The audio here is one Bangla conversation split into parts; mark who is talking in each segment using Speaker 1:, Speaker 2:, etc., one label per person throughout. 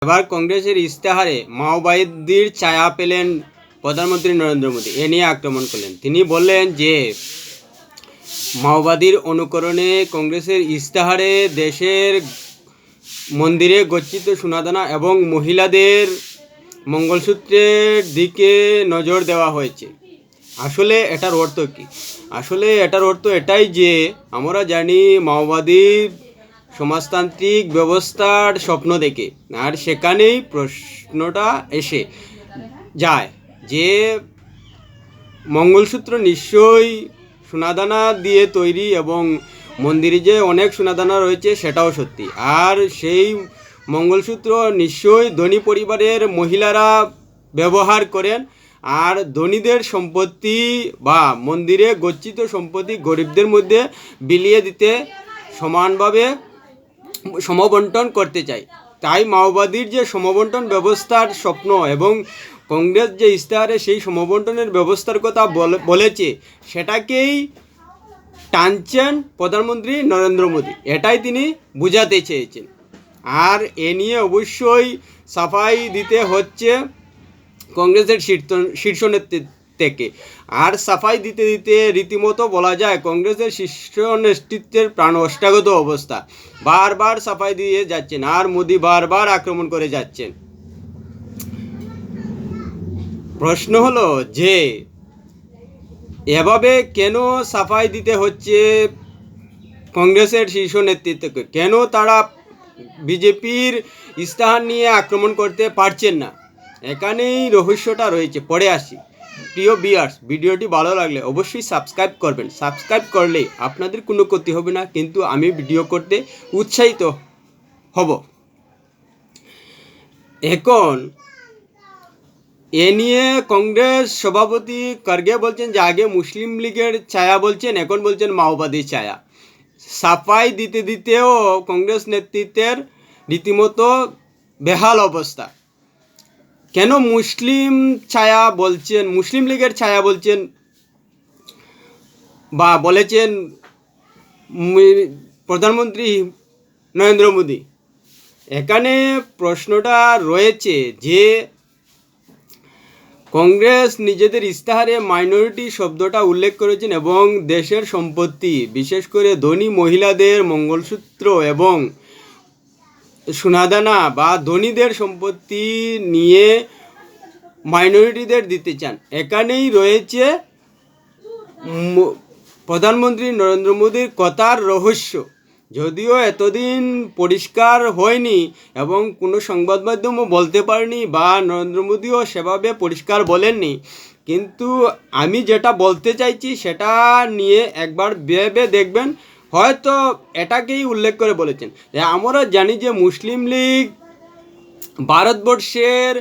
Speaker 1: এবার কংগ্রেসের ইস্তেহারে মাওবাদীর ছায়া পেলেন প্রধানমন্ত্রী নরেন্দ্র মোদী। এ নিয়ে আক্রমণ করলেন। তিনি বললেন যে মাওবাদীর অনুকরণে কংগ্রেসের ইস্তেহারে দেশের মন্দিরে গচ্ছিত সোনাদানা এবং মহিলাদের মঙ্গলসূত্রের দিকে নজর দেওয়া হয়েছে। আসলে এটার অর্থ কী? আসলে এটার অর্থ এটাই যে আমরা জানি মাওবাদী সমাজতান্ত্রিক ব্যবস্থার স্বপ্ন দেখে, আর সেখানেই প্রশ্নটা এসে যায় যে মঙ্গলসূত্র নিশ্চয়ই সোনাদানা দিয়ে তৈরি এবং মন্দিরে যে অনেক সোনাদানা রয়েছে সেটাও সত্যি। আর সেই মঙ্গলসূত্র নিশ্চয়ই ধনী পরিবারের মহিলারা ব্যবহার করেন, আর ধনীদের সম্পত্তি বা মন্দিরে গচ্ছিত সম্পত্তি গরিবদের মধ্যে বিলিয়ে দিতে সমানভাবে সমবন্টন করতে চাই। তাই মাওবাদীর যে সমবন্টন ব্যবস্থার স্বপ্ন এবং কংগ্রেস যে ইস্তেহারে সেই সমবন্টনের ব্যবস্থার কথা বলেছে সেটাকেই টানছেন প্রধানমন্ত্রী নরেন্দ্র মোদী। এটাই তিনি বোঝাতে চেয়েছেন। আর এ নিয়ে অবশ্যই সাফাই দিতে হচ্ছে কংগ্রেসের শীর্ষ নেতৃত্বকে। আর সাফাই দিতে দিতে রীতিমতো বলা যায় কংগ্রেসের শীর্ষ নেতৃত্বের প্রাণ অষ্টাগত অবস্থা। বারবার সাফাই দিয়ে যাচ্ছেন আর মোদী বারবার আক্রমণ করে যাচ্ছেন। প্রশ্ন হলো যে এভাবে কেন সাফাই দিতে হচ্ছে কংগ্রেসের শীর্ষ নেতৃত্বকে? কেন তারা বিজেপির ইস্তেহার নিয়ে আক্রমণ করতে পারছেন না? এখানেই রহস্যটা রয়েছে। পড়ে আসি। প্রিয় ভিউয়ার্স, ভিডিওটি ভালো লাগলে অবশ্যই সাবস্ক্রাইব করবেন। সাবস্ক্রাইব করলে আপনাদের কোনো ক্ষতি হবে না, কিন্তু আমি ভিডিও করতে উৎসাহিত হব। এখন এ নিয়ে কংগ্রেস সভাপতি খড়গে বলছেন যে আগে মুসলিম লীগের ছায়া বলছেন, এখন বলছেন মাওবাদী ছায়া। সাফাই দিতে দিতেও কংগ্রেস নেতৃত্বের রীতিমতো বেহাল অবস্থা। কেন মুসলিম ছায়া বলছেন, মুসলিম লীগের ছায়া বলছেন বা বলেছেন প্রধানমন্ত্রী নরেন্দ্র মোদী? এখানে প্রশ্নটা রয়েছে যে কংগ্রেস নিজেদের ইস্তেহারে মাইনরিটি শব্দটা উল্লেখ করেছেন এবং দেশের সম্পত্তি, বিশেষ করে ধনী মহিলাদের মঙ্গলসূত্র এবং সোনাদানা বা ধনীদের সম্পত্তি নিয়ে মাইনরিটিদের দিতে চান। এখানেই রয়েছে প্রধানমন্ত্রী নরেন্দ্র মোদীর কথার রহস্য। যদিও এতদিন পরিষ্কার হয়নি এবং কোনো সংবাদ মাধ্যমও বলতে পারেনি বা নরেন্দ্র মোদীও সেভাবে পরিষ্কার বলেননি, কিন্তু আমি যেটা বলতে চাইছি সেটা নিয়ে একবার ভেবে দেখবেন। হয়তো এটাকেই উল্লেখ করে বলেছেন। আমরা জানি যে মুসলিম লীগ ভারতবর্ষের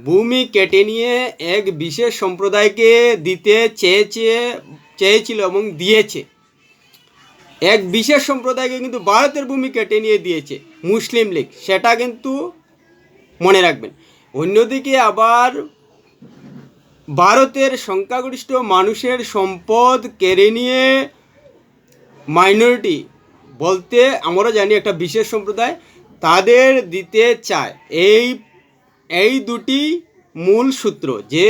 Speaker 1: ভূমি কেটে নিয়ে এক বিশেষ সম্প্রদায়কে দিতে চেয়েছিল এবং দিয়েছে। এক বিশেষ সম্প্রদায়কে কিন্তু ভারতের ভূমি কেটে নিয়ে দিয়েছে মুসলিম লীগ, সেটা কিন্তু মনে রাখবেন। অন্যদিকে আবার ভারতের সংখ্যাগরিষ্ঠ মানুষের সম্পদ কেড়ে নিয়ে মাইনরিটি বলতে আমরা জানি একটা বিশেষ সম্প্রদায় তাদের দিতে চায়। এই দুটি মূল সূত্র যে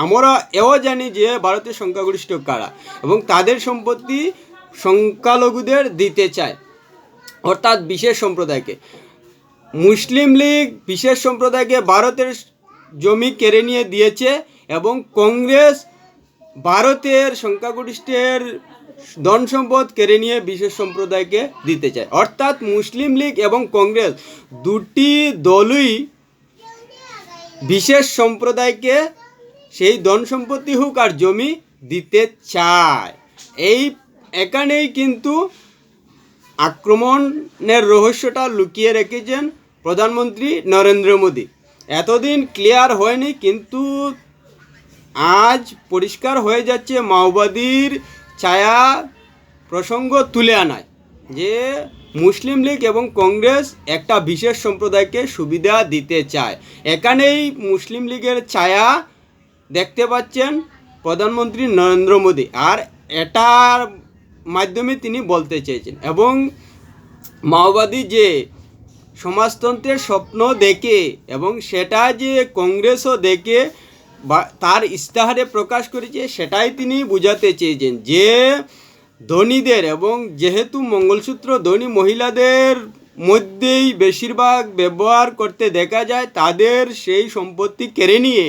Speaker 1: আমরা এও জানি যে ভারতের সংখ্যাগরিষ্ঠ কারা এবং তাদের সম্পত্তি সংখ্যালঘুদের দিতে চায়, অর্থাৎ বিশেষ সম্প্রদায়কে। মুসলিম লীগ বিশেষ সম্প্রদায়কে ভারতের জমি কেড়ে নিয়ে দিয়েছে এবং কংগ্রেস ভারতের সংখ্যাগরিষ্ঠের ধন সম্পদ কেড়ে নিয়ে বিশেষ সম্প্রদায়কে দিতে চায়। অর্থাৎ মুসলিম লীগ এবং কংগ্রেস দুটি দলই বিশেষ সম্প্রদায়কে সেই ধন সম্পত্তি হোক আর জমি দিতে চায়। এখানেই কিন্তু আক্রমণের রহস্যটা লুকিয়ে রেখেছেন প্রধানমন্ত্রী নরেন্দ্র মোদী। এতদিন ক্লিয়ার হয়নি, কিন্তু আজ পরিষ্কার হয়ে যাচ্ছে মাওবাদীর ছায়া প্রসঙ্গ তুলে আনায় যে মুসলিম লীগ এবং কংগ্রেস একটা বিশেষ সম্প্রদায়কে সুবিধা দিতে চায়। এখানেই মুসলিম লীগের ছায়া দেখতে পাচ্ছেন প্রধানমন্ত্রী নরেন্দ্র মোদী, আর এটার মাধ্যমে তিনি বলতে চেয়েছেন। এবং মাওবাদী যে সমাজতন্ত্রের স্বপ্ন দেখে এবং সেটা যে কংগ্রেসও দেখে বা তার ইস্তাহারে প্রকাশ করেছে, সেটাই তিনি বোঝাতে চেয়েছেন যে ধনীদের এবং যেহেতু মঙ্গলসূত্র ধনী মহিলাদের মধ্যেই বেশিরভাগ ব্যবহার করতে দেখা যায়, তাদের সেই সম্পত্তি কেড়ে নিয়ে,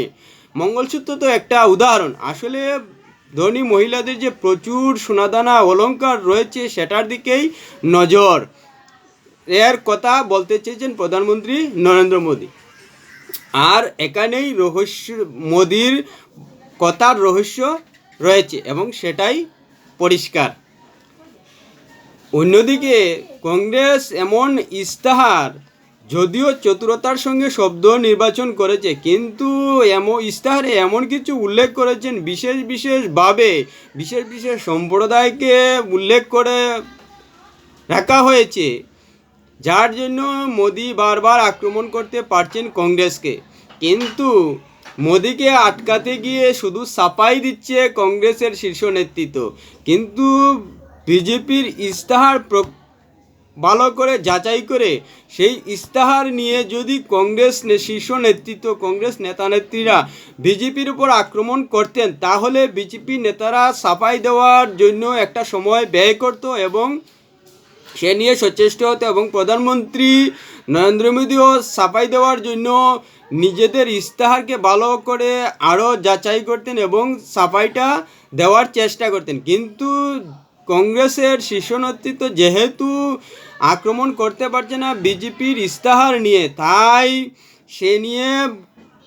Speaker 1: মঙ্গলসূত্র তো একটা উদাহরণ, আসলে ধনী মহিলাদের যে প্রচুর সোনাদানা অলংকার রয়েছে সেটার দিকেই নজর, এর কথা বলতে চেয়েছেন প্রধানমন্ত্রী নরেন্দ্র মোদী। আর এখানেই রহস্য, মোদির কথার রহস্য রয়েছে এবং সেটাই পরিষ্কার। অন্যদিকে কংগ্রেস এমন ইস্তাহার, যদিও চতুরতার সঙ্গে শব্দ নির্বাচন করেছে, কিন্তু ইস্তাহারে এমন কিছু উল্লেখ করেছেন বিশেষভাবে বিশেষ বিশেষ সম্প্রদায়কে উল্লেখ করে রাখা হয়েছে, যার জন্য মোদি বারবার আক্রমণ করতে পারছেন কংগ্রেসকে। কিন্তু মোদিকে আটকাতে গিয়ে শুধু সাফাই দিচ্ছে কংগ্রেসের শীর্ষ নেতৃত্ব, কিন্তু বিজেপির ইস্তাহার ভালো করে যাচাই করে সেই ইস্তাহার নিয়ে যদি কংগ্রেস শীর্ষ নেতৃত্ব, কংগ্রেস নেতা নেত্রীরা বিজেপির উপর আক্রমণ করতেন, তাহলে বিজেপি নেতারা সাফাই দেওয়ার জন্য একটা সময় ব্যয় করত এবং সে নিয়ে সচেষ্ট হতো, এবং প্রধানমন্ত্রী নরেন্দ্র মোদীও সাফাই দেওয়ার জন্য নিজেদের ইস্তাহারকে ভালো করে আরও যাচাই করতেন এবং সাফাইটা দেওয়ার চেষ্টা করতেন। কিন্তু কংগ্রেসের শীর্ষ নেতৃত্ব যেহেতু আক্রমণ করতে পারছে না বিজেপির ইস্তাহার নিয়ে, তাই সে নিয়ে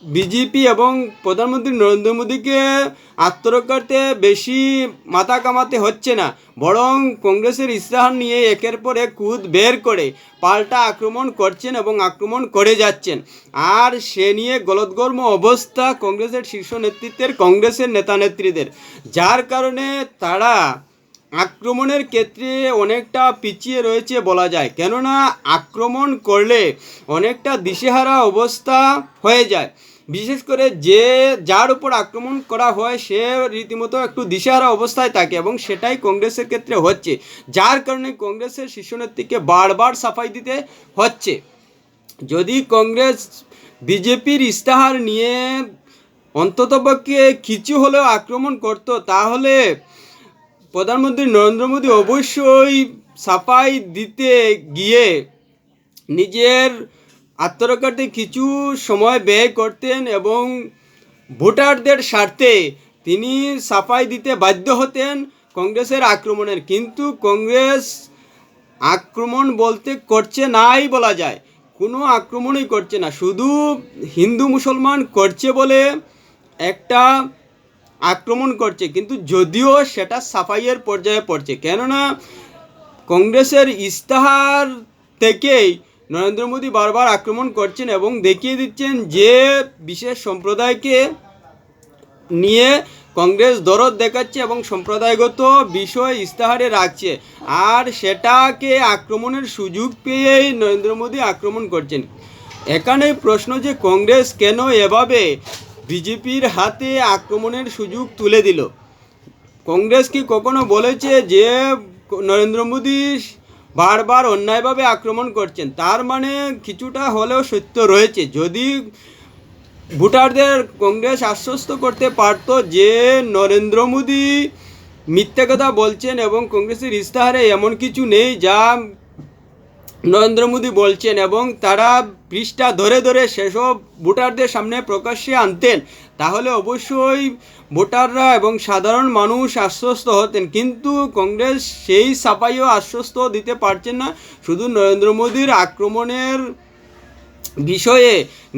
Speaker 1: বিজেপি এবং প্রধানমন্ত্রী নরেন্দ্র মোদীকে আত্মরক্ষার্থে বেশি মাথা কামাতে হচ্ছে না, বরং কংগ্রেসের ইস্তাহার নিয়ে একের পর এক খুদ বের করে পাল্টা আক্রমণ করছেন এবং আক্রমণ করে যাচ্ছেন। আর সে নিয়ে গলদঘর্ম অবস্থা কংগ্রেসের শীর্ষ নেতৃত্বের, কংগ্রেসের নেতা নেত্রীদের, যার কারণে তারা আক্রমণের ক্ষেত্রে অনেকটা পিছিয়ে রয়েছে বলা যায়। কেননা আক্রমণ করলে অনেকটা দিশেহারা অবস্থা হয়ে যায়, বিশেষ করে যার উপর আক্রমণ করা হয় সে রীতিমতো একটু দিশেহারা অবস্থায় থাকে, এবং সেটাই কংগ্রেসের ক্ষেত্রে হচ্ছে, যার কারণে কংগ্রেসের শীর্ষ নেতৃত্বকে বারবার সাফাই দিতে হচ্ছে। যদি কংগ্রেস বিজেপির ইস্তাহার নিয়ে অন্ততপক্ষে কিছু হলেও আক্রমণ করত, তাহলে প্রধানমন্ত্রী নরেন্দ্র মোদী অবশ্যই সাফাই দিতে গিয়ে নিজের আত্মরক্ষার্থে কিছু সময় ব্যয় করতেন এবং ভোটারদের স্বার্থে তিনি সাফাই দিতে বাধ্য হতেন কংগ্রেসের আক্রমণের। কিন্তু কংগ্রেস আক্রমণ বলতে করছে নাই বলা যায়, কোনো আক্রমণই করছে না, শুধু হিন্দু মুসলমান করছে বলে একটা আক্রমণ করছে, কিন্তু যদিও সেটা সাফাইয়ের পর্যায়ে পড়ছে। কেননা কংগ্রেসের ইস্তাহার থেকেই নরেন্দ্র মোদী বারবার আক্রমণ করছেন এবং দেখিয়ে দিচ্ছেন যে বিশেষ সম্প্রদায়কে নিয়ে কংগ্রেস দরদ দেখাচ্ছে এবং সম্প্রদায়গত বিষয় ইস্তাহারে রাখছে, আর সেটাকে আক্রমণের সুযোগ পেয়েই নরেন্দ্র মোদী আক্রমণ করছেন। এখানে প্রশ্ন যে কংগ্রেস কেন এভাবে বিজেপির হাতে আক্রমণের সুযোগ তুলে দিল? কংগ্রেস কি কখনো বলেছে যে নরেন্দ্র মোদী বারবার অন্যায়ভাবে আক্রমণ করছেন? তার মানে কিছুটা হলেও সত্য রয়েছে। যদি ভোটারদের কংগ্রেস আশ্বস্ত করতে পারত যে নরেন্দ্র মোদী মিথ্যে কথা বলছেন এবং কংগ্রেসের ইস্তাহারে এমন কিছু নেই যা নরেন্দ্র মোদী বলছেন, এবং তারা পৃষ্ঠা ধরে ধরে সেসব ভোটারদের সামনে প্রকাশ্যে আনতেন, তাহলে অবশ্যই ভোটাররা এবং সাধারণ মানুষ আশ্বস্ত হতেন। কিন্তু কংগ্রেস সেই সাফাইও আশ্বস্ত দিতে পারছেন না, শুধু নরেন্দ্র মোদীর আক্রমণের বিষয়ে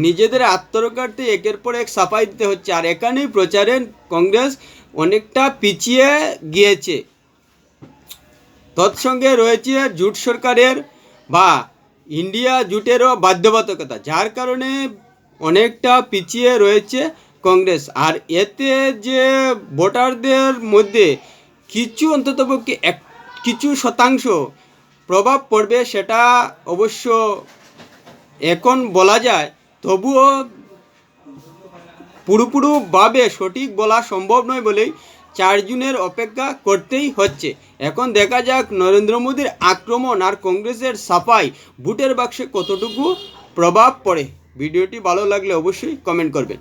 Speaker 1: নিজেদের আত্মরক্ষার্থে একের পর এক সাফাই দিতে হচ্ছে, আর এখানেই প্রচারে কংগ্রেস অনেকটা পিছিয়ে গিয়েছে। তৎসঙ্গে রয়েছে জোট সরকারের বা ইন্ডিয়া জোটেরও বাধ্যবাধকতা, যার কারণে অনেকটা পিছিয়ে রয়েছে কংগ্রেস। আর এতে যে ভোটারদের মধ্যে কিছু অন্ততপক্ষে কিছু শতাংশ প্রভাব পড়বে সেটা অবশ্য এখন বলা যায়, তবুও পুরোপুরিভাবে সঠিক বলা সম্ভব নয় বলেই 4 জুনের অপেক্ষা করতেই হচ্ছে। এখন দেখা যাক নরেন্দ্র মোদীর আক্রমণ আর কংগ্রেসের সাফাই ভোটের বাক্সে কতটুকু প্রভাব পড়ে। ভিডিওটি ভালো লাগলে অবশ্যই কমেন্ট করবেন।